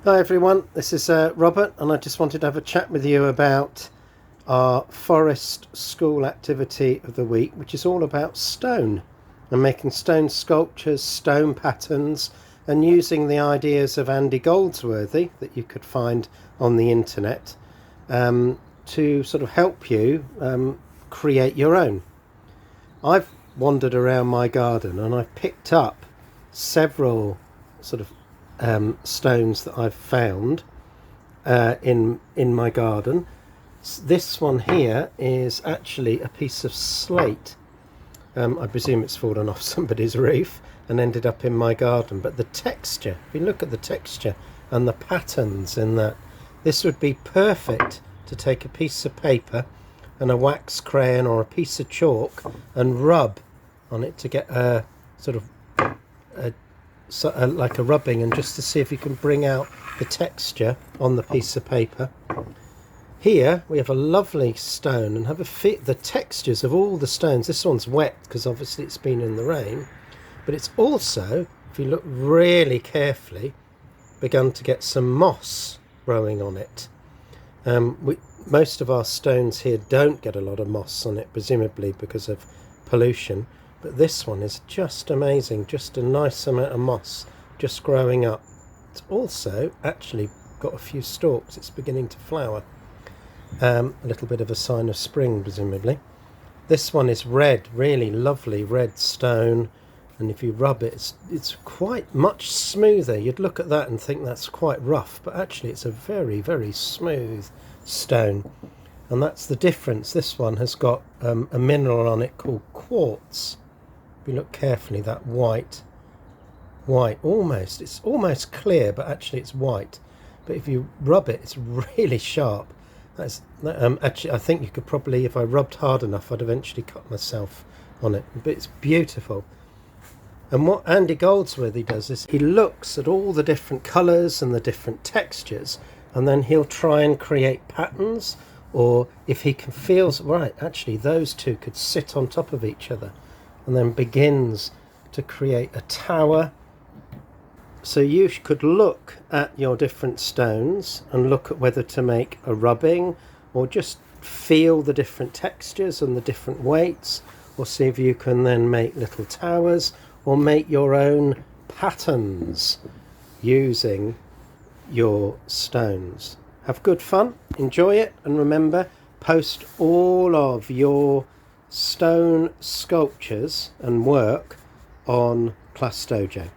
Hi everyone, this is Robert, and I just wanted to have a chat with you about our forest school activity of the week, which is all about stone and making stone sculptures, stone patterns, and using the ideas of Andy Goldsworthy that you could find on the internet to sort of help you create your own. I've wandered around my garden and I've picked up several sort of stones that I've found in my garden. This one here is actually a piece of slate. I presume it's fallen off somebody's roof and ended up in my garden, but the texture, if you look at the texture and the patterns in that, this would be perfect to take a piece of paper and a wax crayon or a piece of chalk and rub on it to get a sort of like a rubbing, and just to see if you can bring out the texture on the piece of paper. Here we have a lovely stone, and have the textures of all the stones. This one's wet because obviously it's been in the rain, but it's also, if you look really carefully, begun to get some moss growing on it. Most of our stones here don't get a lot of moss on it, presumably because of pollution. But this one is just amazing, just a nice amount of moss just growing up. It's also actually got a few stalks, it's beginning to flower. A little bit of a sign of spring, presumably. This one is red, really lovely red stone, and if you rub it, it's quite much smoother. You'd look at that and think that's quite rough, but actually it's a very, very smooth stone. And that's the difference. This one has got a mineral on it called quartz. If you look carefully, that white, it's almost clear, but actually it's white. But if you rub it, it's really sharp. Actually, I think you could probably, if I rubbed hard enough, I'd eventually cut myself on it. But it's beautiful. And what Andy Goldsworthy does is he looks at all the different colours and the different textures, and then he'll try and create patterns. Or if he can feels right, actually those two could sit on top of each other, and then begins to create a tower. So you could look at your different stones and look at whether to make a rubbing, or just feel the different textures and the different weights, or see if you can then make little towers or make your own patterns using your stones. Have good fun, enjoy it, and remember, post all of your stone sculptures and work on Plus Dojo.